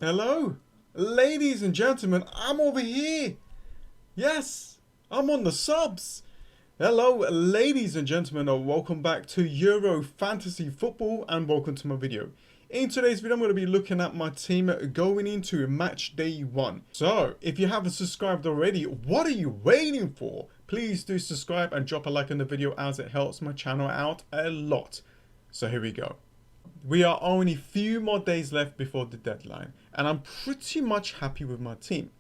Hello, ladies and gentlemen, I'm over here. Yes, I'm on the subs. Hello, ladies and gentlemen, and welcome back to Euro Fantasy Football and welcome to my video. In today's video, I'm going to be looking at my team going into match day 1. So, if you haven't subscribed already, what are you waiting for? Please do subscribe and drop a like on the video as it helps my channel out a lot. So here we go. We are only a few more days left before the deadline, and I'm pretty much happy with my team.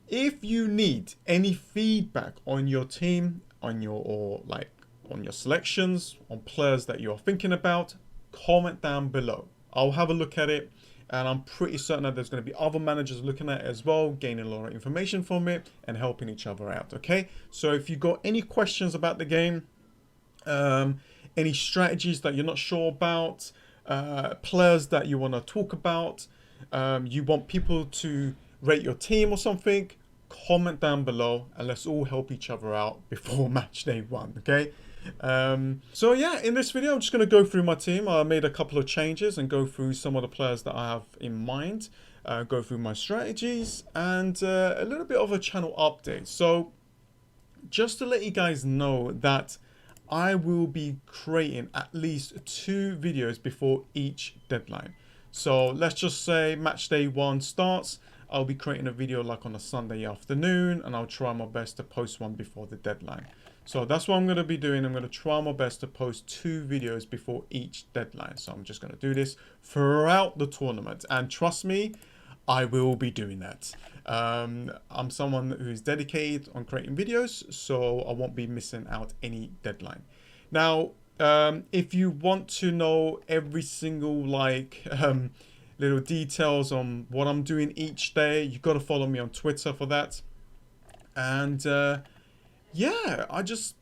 If you need any feedback on your team, on your selections, on players that you're thinking about, comment down below. I'll have a look at it, and I'm pretty certain that there's going to be other managers looking at it as well, gaining a lot of information from it and helping each other out. Okay, so if you got any questions about the game, any strategies that you're not sure about, players that you want to talk about, you want people to rate your team or something, comment down below and let's all help each other out before match day 1. Okay, so yeah, in this video I'm just going to go through my team. I made a couple of changes and go through some of the players that I have in mind, go through my strategies and a little bit of a channel update. So just to let you guys know that I will be creating at least 2 videos before each deadline. So let's just say match day 1 starts. I'll be creating a video like on a Sunday afternoon and I'll try my best to post one before the deadline. So that's what I'm going to be doing. I'm going to try my best to post 2 videos before each deadline. So I'm just going to do this throughout the tournament. And trust me, I will be doing that. I'm someone who's dedicated on creating videos, so I won't be missing out any deadline. Now, if you want to know every single little details on what I'm doing each day, you've got to follow me on Twitter for that. And yeah, I just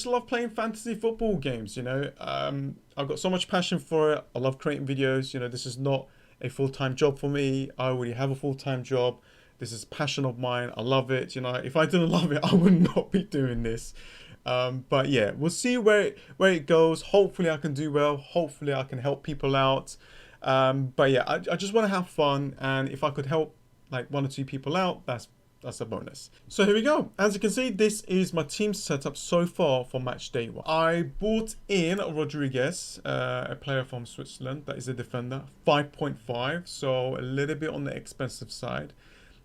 love playing fantasy football games. You know, I've got so much passion for it. I love creating videos. You know, this is not a full-time job for me. I already have a full-time job. This is a passion of mine. I love it. You know, if I didn't love it, I would not be doing this. But yeah, we'll see where it goes. Hopefully I can do well. Hopefully I can help people out. But yeah, I just want to have fun. And if I could help like 1 or 2 people out, that's a bonus. So here we go. As you can see, this is my team setup so far for match day 1. I brought in Rodriguez, a player from Switzerland that is a defender, 5.5, so a little bit on the expensive side.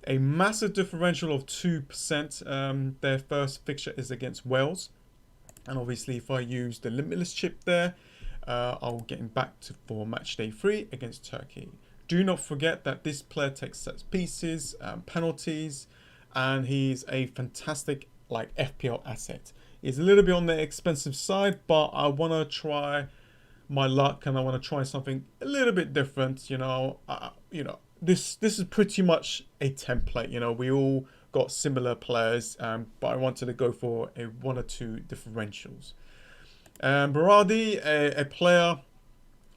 A massive differential of 2%. Their first fixture is against Wales. And obviously if I use the limitless chip there, I'll get him back for match day 3 against Turkey. Do not forget that this player takes set pieces, penalties, and he's a fantastic like FPL asset. He's a little bit on the expensive side, but I want to try my luck and I want to try something a little bit different. You know, this is pretty much a template. You know, we all got similar players, but I wanted to go for a 1 or 2 differentials. Berardi, a player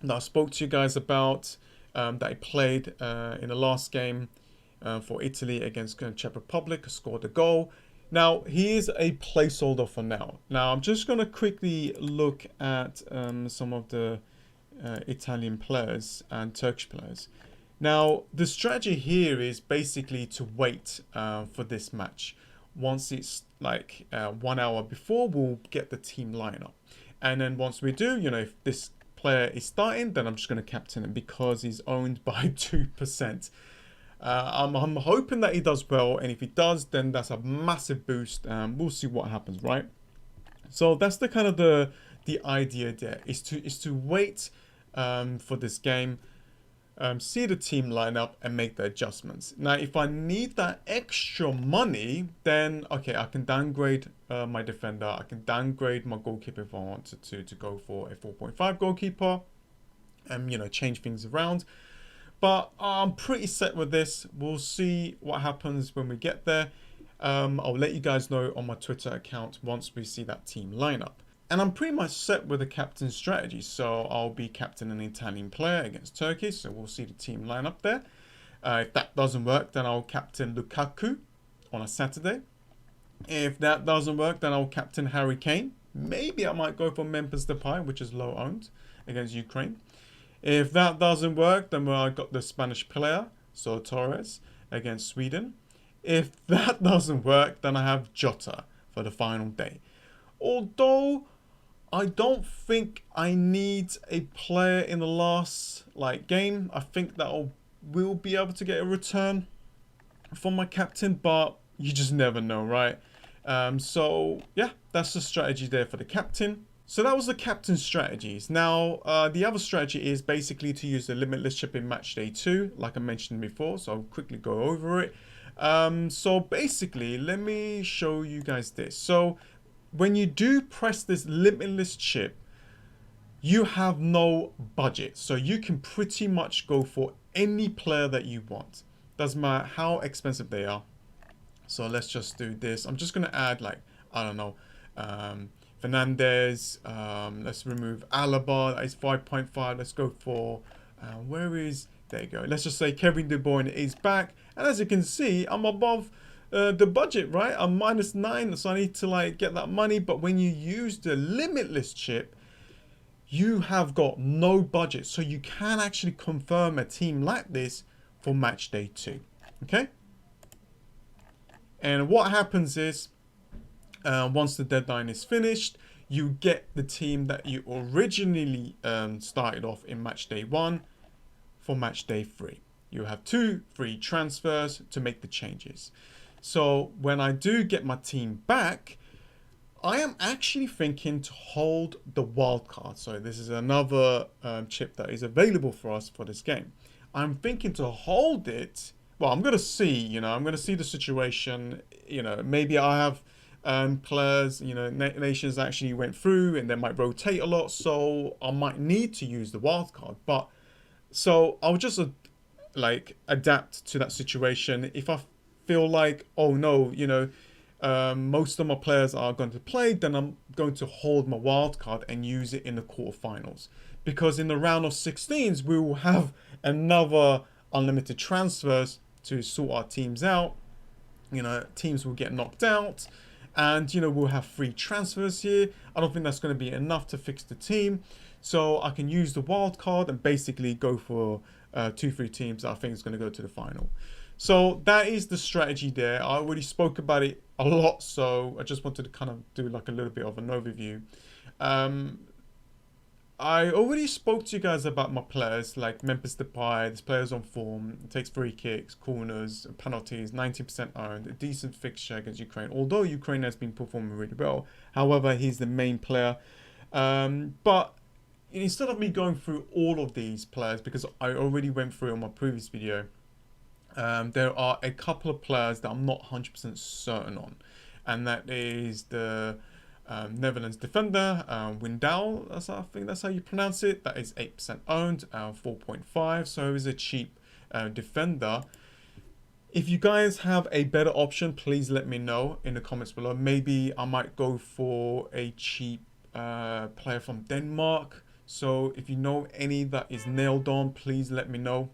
that I spoke to you guys about, that I played in the last game for Italy against Czech Republic, scored a goal. Now, he is a placeholder for now. Now, I'm just going to quickly look at some of the Italian players and Turkish players. Now, the strategy here is basically to wait for this match. Once it's like 1 hour before, we'll get the team lineup. And then once we do, you know, if this player is starting, then I'm just going to captain him because he's owned by 2%. I'm hoping that he does well, and if he does, then that's a massive boost. We'll see what happens, right? So that's the kind of the idea there is to wait for this game, see the team lineup and make the adjustments. Now, if I need that extra money, then okay, I can downgrade my defender. I can downgrade my goalkeeper if I wanted to go for a 4.5 goalkeeper, and you know, change things around. But I'm pretty set with this. We'll see what happens when we get there. I'll let you guys know on my Twitter account once we see that team lineup. And I'm pretty much set with the captain strategy. So I'll be captaining an Italian player against Turkey. So we'll see the team lineup there. If that doesn't work, then I'll captain Lukaku on a Saturday. If that doesn't work, then I'll captain Harry Kane. Maybe I might go for Memphis Depay, which is low owned, against Ukraine. If that doesn't work, then I got the Spanish player, so Torres against Sweden. If that doesn't work, then I have Jota for the final day. Although I don't think I need a player in the last game. I think that will be able to get a return from my captain, but you just never know, right? So yeah, that's the strategy there for the captain. So that was the captain strategies. Now, the other strategy is basically to use the limitless chip in Matchday 2, like I mentioned before. So I'll quickly go over it. So basically, let me show you guys this. So when you do press this limitless chip, you have no budget. So you can pretty much go for any player that you want. Doesn't matter how expensive they are. So let's just do this. I'm just going to add I don't know, Fernandez. Let's remove Alaba. That is 5.5. Let's go for, there you go. Let's just say Kevin De Bruyne is back. And as you can see, I'm above the budget, right? I'm -9, so I need to get that money. But when you use the limitless chip, you have got no budget. So you can actually confirm a team like this for Matchday 2. Okay? And what happens is, once the deadline is finished, you get the team that you originally started off in Matchday 1 for Matchday 3. You have 2 free transfers to make the changes. So when I do get my team back, I am actually thinking to hold the wild card. So this is another chip that is available for us for this game. I'm thinking to hold it. Well, I'm going to see, I'm going to see the situation. Maybe I have players, nations actually went through and they might rotate a lot. So I might need to use the wild card. But so I'll just adapt to that situation. If I feel oh no, most of my players are going to play, then I'm going to hold my wild card and use it in the quarterfinals. Because in the round of 16s, we will have another unlimited transfers to sort our teams out. Teams will get knocked out. And, we'll have free transfers here. I don't think that's going to be enough to fix the team. So I can use the wild card and basically go for 2 free teams that I think is going to go to the final. So that is the strategy there. I already spoke about it a lot, so I just wanted to kind of do a little bit of an overview. I already spoke to you guys about my players, like Memphis Depay. This player's on form, takes free kicks, corners, penalties, 90% owned, a decent fixture against Ukraine. Although Ukraine has been performing really well, however, he's the main player. But instead of me going through all of these players, because I already went through on my previous video, there are a couple of players that I'm not 100% certain on, and that is the Netherlands defender, Windal, I think that's how you pronounce it. That is 8% owned, 4.5, so he's a cheap defender. If you guys have a better option, please let me know in the comments below. Maybe I might go for a cheap player from Denmark. So if you know any that is nailed on, please let me know.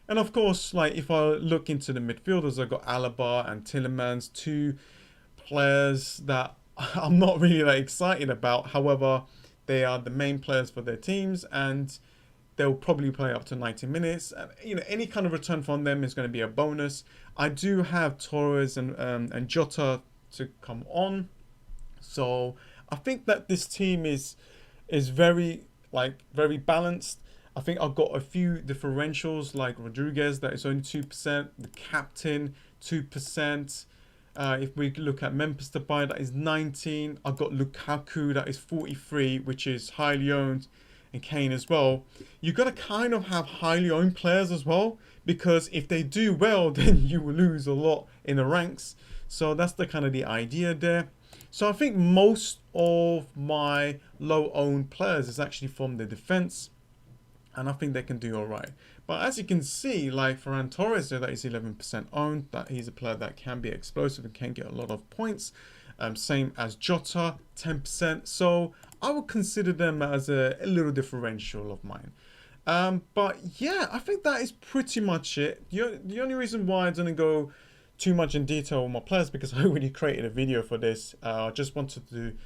And of course, if I look into the midfielders, I've got Alaba and Tielemans, 2 players that I'm not really excited about. However, they are the main players for their teams and they'll probably play up to 90 minutes. Any kind of return from them is going to be a bonus. I do have Torres and Jota to come on. So I think that this team is very balanced. I think I've got a few differentials like Rodriguez that is only 2%, the captain 2%. If we look at Memphis Depay, that is 19. I've got Lukaku, that is 43, which is highly owned, and Kane as well. You've got to kind of have highly owned players as well, because if they do well, then you will lose a lot in the ranks. So that's the kind of the idea there. So I think most of my low owned players is actually from the defense, and I think they can do all right. But as you can see, Ferran Torres there, that is 11% owned. That he's a player that can be explosive and can get a lot of points. Same as Jota, 10%. So I would consider them as a little differential of mine. But yeah, I think that is pretty much it. The only reason why I didn't go too much in detail on my players, because I already created a video for this. I just wanted to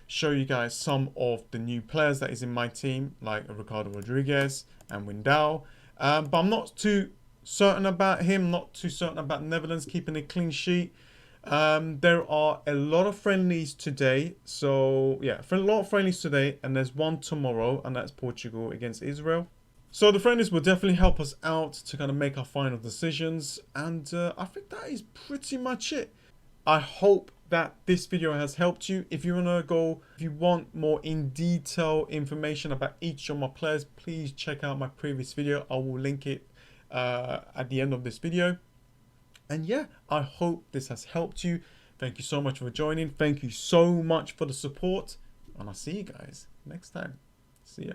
show you guys some of the new players that is in my team, like Ricardo Rodriguez and Windal. But I'm not too certain about him, not too certain about Netherlands keeping a clean sheet. There are a lot of friendlies today. So yeah, a lot of friendlies today, and there's one tomorrow, and that's Portugal against Israel. So the friendlies will definitely help us out to kind of make our final decisions. And I think that is pretty much it. I hope that this video has helped you. If you want more in detail information about each of my players, please check out my previous video. I will link it at the end of this video. And yeah, I hope this has helped you. Thank you so much for joining. Thank you so much for the support. And I'll see you guys next time. See ya.